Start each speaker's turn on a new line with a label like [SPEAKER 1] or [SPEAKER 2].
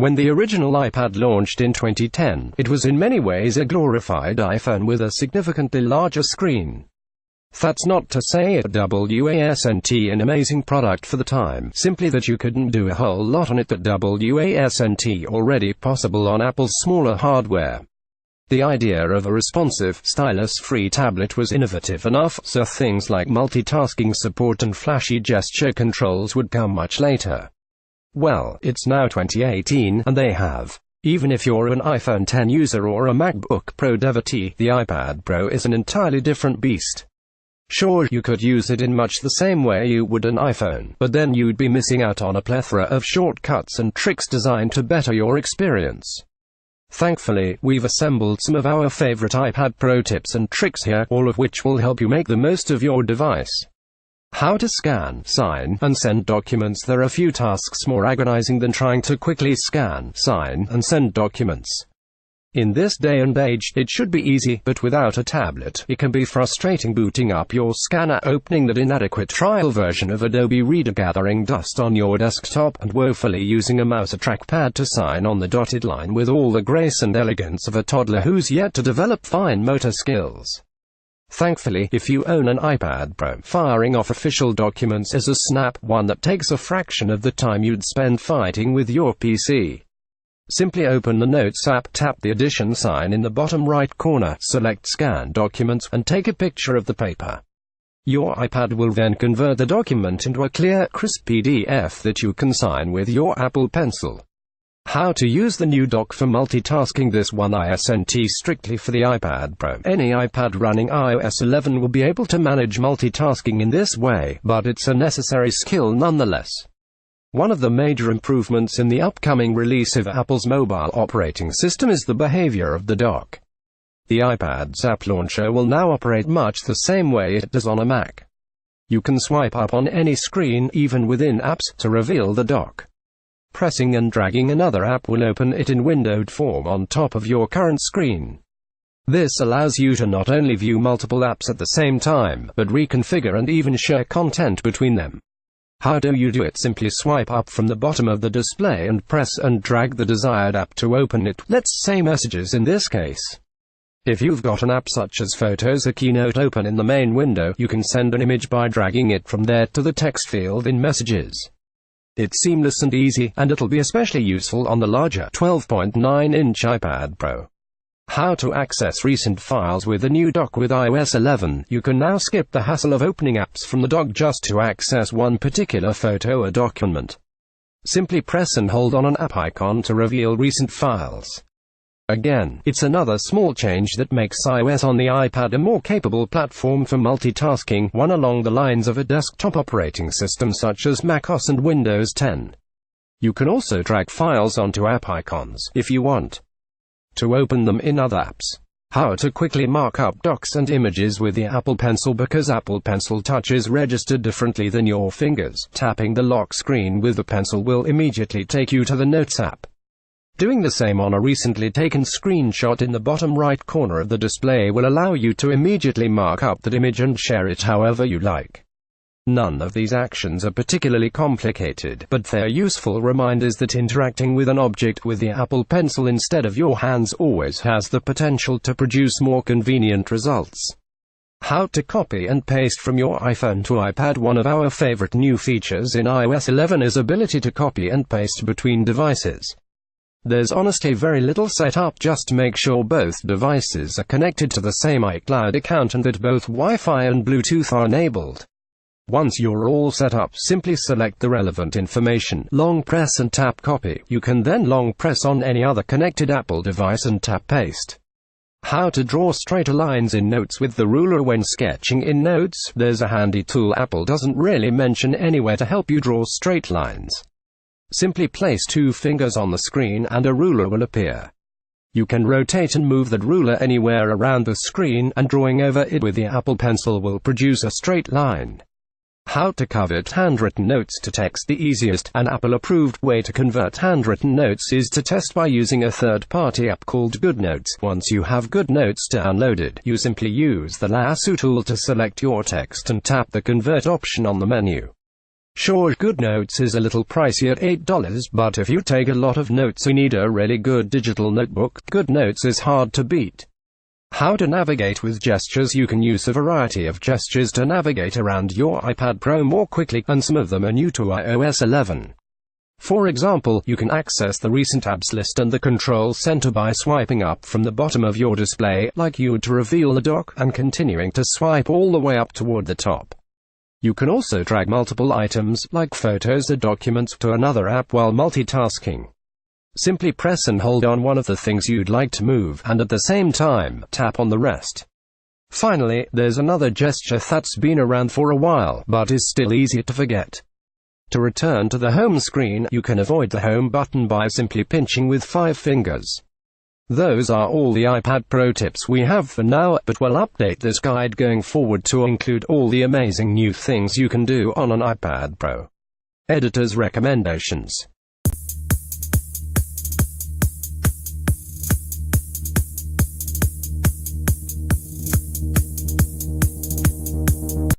[SPEAKER 1] When the original iPad launched in 2010, it was in many ways a glorified iPhone with a significantly larger screen. That's not to say it wasn't an amazing product for the time, simply that you couldn't do a whole lot on it that wasn't already possible on Apple's smaller hardware. The idea of a responsive, stylus-free tablet was innovative enough, so things like multitasking support and flashy gesture controls would come much later. Well, it's now 2018, and they have. Even if you're an iPhone X user or a MacBook Pro devotee, the iPad Pro is an entirely different beast. Sure, you could use it in much the same way you would an iPhone, but then you'd be missing out on a plethora of shortcuts and tricks designed to better your experience. Thankfully, we've assembled some of our favorite iPad Pro tips and tricks here, all of which will help you make the most of your device. How to scan, sign, and send documents. There are few tasks more agonizing than trying to quickly scan, sign, and send documents. In this day and age, it should be easy, but without a tablet, it can be frustrating booting up your scanner, opening that inadequate trial version of Adobe Reader, gathering dust on your desktop, and woefully using a mouse or trackpad to sign on the dotted line with all the grace and elegance of a toddler who's yet to develop fine motor skills. Thankfully, if you own an iPad Pro, firing off official documents is a snap, one that takes a fraction of the time you'd spend fighting with your PC. Simply open the Notes app, tap the Edition sign in the bottom right corner, select Scan Documents, and take a picture of the paper. Your iPad will then convert the document into a clear, crisp PDF that you can sign with your Apple Pencil. How to use the new dock for multitasking. This one isn't strictly for the iPad Pro. Any iPad running iOS 11 will be able to manage multitasking in this way, but it's a necessary skill nonetheless. One of the major improvements in the upcoming release of Apple's mobile operating system is the behavior of the dock. The iPad's app launcher will now operate much the same way it does on a Mac. You can swipe up on any screen, even within apps, to reveal the dock. Pressing and dragging another app will open it in windowed form on top of your current screen. This allows you to not only view multiple apps at the same time, but reconfigure and even share content between them. How do you do it? Simply swipe up from the bottom of the display and press and drag the desired app to open it, let's say Messages in this case. If you've got an app such as Photos or Keynote open in the main window, you can send an image by dragging it from there to the text field in Messages. It's seamless and easy, and it'll be especially useful on the larger 12.9-inch iPad Pro. How to access recent files with the new dock. With iOS 11, you can now skip the hassle of opening apps from the dock just to access one particular photo or document. Simply press and hold on an app icon to reveal recent files. Again, it's another small change that makes iOS on the iPad a more capable platform for multitasking, one along the lines of a desktop operating system such as macOS and Windows 10. You can also drag files onto app icons, if you want to open them in other apps. How to quickly mark up docs and images with the Apple Pencil. Because Apple Pencil Touch is registered differently than your fingers, tapping the lock screen with the pencil will immediately take you to the Notes app. Doing the same on a recently taken screenshot in the bottom right corner of the display will allow you to immediately mark up that image and share it however you like. None of these actions are particularly complicated, but they're useful reminders that interacting with an object with the Apple Pencil instead of your hands always has the potential to produce more convenient results. How to copy and paste from your iPhone to iPad. One of our favorite new features in iOS 11 is ability to copy and paste between devices. There's honestly very little setup, just make sure both devices are connected to the same iCloud account and that both Wi-Fi and Bluetooth are enabled. Once you're all set up, simply select the relevant information, long press and tap copy. You can then long press on any other connected Apple device and tap paste. How to draw straighter lines in Notes. With the ruler when sketching in Notes, there's a handy tool Apple doesn't really mention anywhere to help you draw straight lines. Simply place two fingers on the screen and a ruler will appear. You can rotate and move that ruler anywhere around the screen, and drawing over it with the Apple Pencil will produce a straight line. How to convert handwritten notes to text. The easiest, and Apple-approved, way to convert handwritten notes is to test by using a third-party app called GoodNotes. Once you have GoodNotes downloaded, you simply use the lasso tool to select your text and tap the Convert option on the menu. Sure, Good Notes is a little pricey at $8, but if you take a lot of notes you need a really good digital notebook. Good Notes is hard to beat. How to navigate with gestures. You can use a variety of gestures to navigate around your iPad Pro more quickly, and some of them are new to iOS 11. For example, you can access the recent apps list and the control center by swiping up from the bottom of your display, like you would to reveal the dock, and continuing to swipe all the way up toward the top. You can also drag multiple items, like photos or documents, to another app while multitasking. Simply press and hold on one of the things you'd like to move, and at the same time, tap on the rest. Finally, there's another gesture that's been around for a while, but is still easy to forget. To return to the home screen, you can avoid the home button by simply pinching with 5 fingers. Those are all the iPad Pro tips we have for now, but we'll update this guide going forward to include all the amazing new things you can do on an iPad Pro. Editor's recommendations.